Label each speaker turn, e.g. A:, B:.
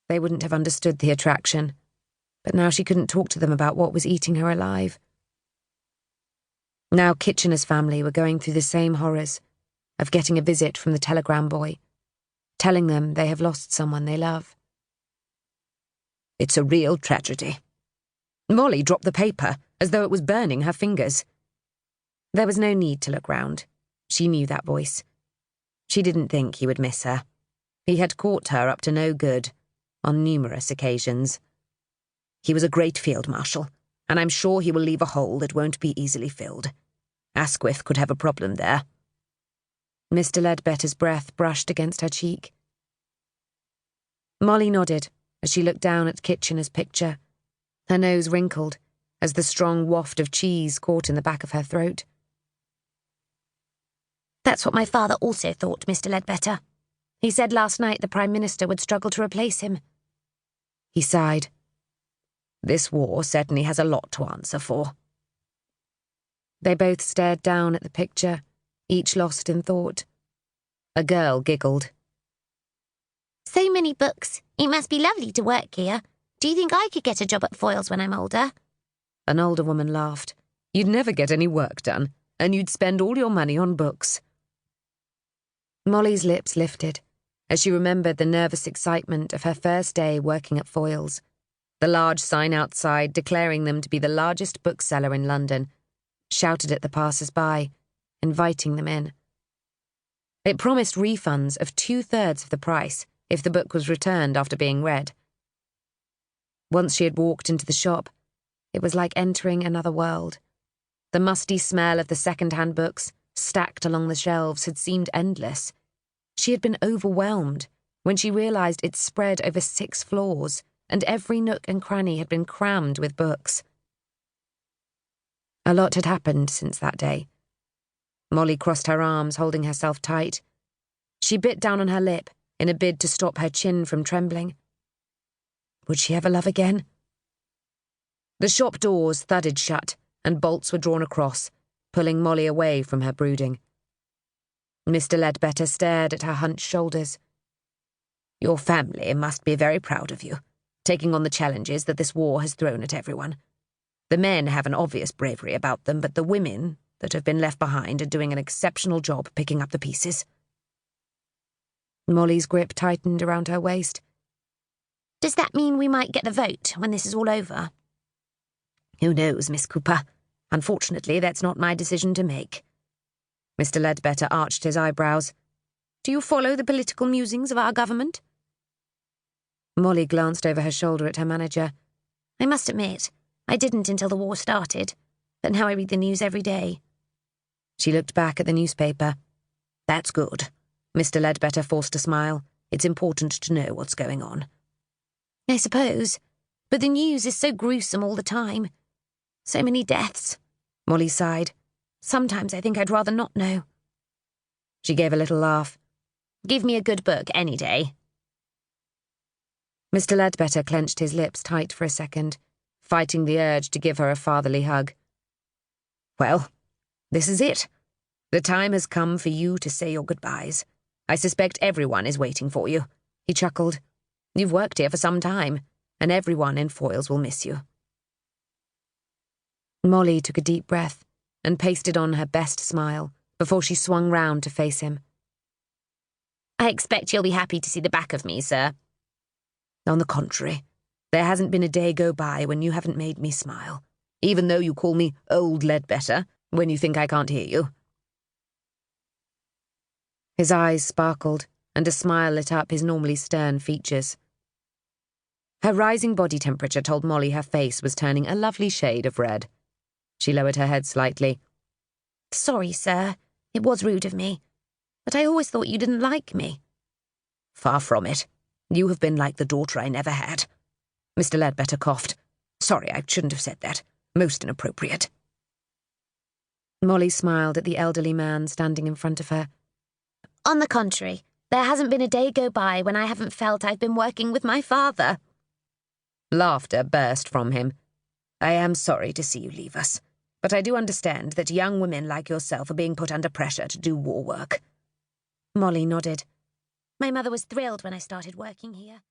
A: They wouldn't have understood the attraction, but now she couldn't talk to them about what was eating her alive. Now Kitchener's family were going through the same horrors of getting a visit from the telegram boy, telling them they have lost someone they love.
B: It's a real tragedy. Molly dropped the paper as though it was burning her fingers.
A: There was no need to look round. She knew that voice. She didn't think he would miss her. He had caught her up to no good on numerous occasions.
B: He was a great field marshal, and I'm sure he will leave a hole that won't be easily filled. Asquith could have a problem there.
A: Mr. Ledbetter's breath brushed against her cheek. Molly nodded as she looked down at Kitchener's picture. Her nose wrinkled as the strong waft of cheese caught in the back of her throat.
C: That's what my father also thought, Mr. Ledbetter. He said last night the Prime Minister would struggle to replace him.
A: He sighed.
B: This war certainly has a lot to answer for.
A: They both stared down at the picture, each lost in thought. A girl giggled.
C: So many books. It must be lovely to work here. Do you think I could get a job at Foyles when I'm older?
A: An older woman laughed.
B: You'd never get any work done, and you'd spend all your money on books.
A: Molly's lips lifted as she remembered the nervous excitement of her first day working at Foyles, the large sign outside declaring them to be the largest bookseller in London, shouted at the passers-by, inviting them in. It promised refunds of 2/3 of the price if the book was returned after being read. Once she had walked into the shop, it was like entering another world. The musty smell of the second-hand books, stacked along the shelves, had seemed endless. She had been overwhelmed when she realised it spread over 6 floors, and every nook and cranny had been crammed with books. A lot had happened since that day. Molly crossed her arms, holding herself tight. She bit down on her lip in a bid to stop her chin from trembling. Would she ever love again? The shop doors thudded shut, and bolts were drawn across, pulling Molly away from her brooding. Mr. Ledbetter stared at her hunched shoulders.
B: Your family must be very proud of you, taking on the challenges that this war has thrown at everyone. The men have an obvious bravery about them, but the women that have been left behind are doing an exceptional job picking up the pieces.
A: Molly's grip tightened around her waist.
C: Does that mean we might get the vote when this is all over?
B: Who knows, Miss Cooper? Unfortunately, that's not my decision to make.
A: Mr. Ledbetter arched his eyebrows.
C: Do you follow the political musings of our government?
A: Molly glanced over her shoulder at her manager.
C: I must admit, I didn't until the war started, but now I read the news every day.
A: She looked back at the newspaper.
B: That's good. Mr. Ledbetter forced a smile. It's important to know what's going on.
C: I suppose, but the news is so gruesome all the time. So many deaths.
A: Molly sighed.
C: Sometimes I think I'd rather not know.
A: She gave a little laugh.
C: Give me a good book any day.
A: Mr. Ledbetter clenched his lips tight for a second, fighting the urge to give her a fatherly hug.
B: Well, this is it. The time has come for you to say your goodbyes. I suspect everyone is waiting for you.
A: He chuckled.
B: You've worked here for some time, and everyone in Foyles will miss you.
A: Molly took a deep breath and pasted on her best smile before she swung round to face him.
C: I expect you'll be happy to see the back of me, sir.
B: On the contrary, there hasn't been a day go by when you haven't made me smile, even though you call me Old Ledbetter when you think I can't hear you.
A: His eyes sparkled, and a smile lit up his normally stern features. Her rising body temperature told Molly her face was turning a lovely shade of red. She lowered her head slightly.
C: Sorry, sir. It was rude of me. But I always thought you didn't like me.
B: Far from it. You have been like the daughter I never had. Mr. Ledbetter coughed. Sorry, I shouldn't have said that. Most inappropriate.
A: Molly smiled at the elderly man standing in front of her.
C: On the contrary, there hasn't been a day go by when I haven't felt I've been working with my father.
B: Laughter burst from him. I am sorry to see you leave us, but I do understand that young women like yourself are being put under pressure to do war work.
A: Molly nodded.
C: My mother was thrilled when I started working here.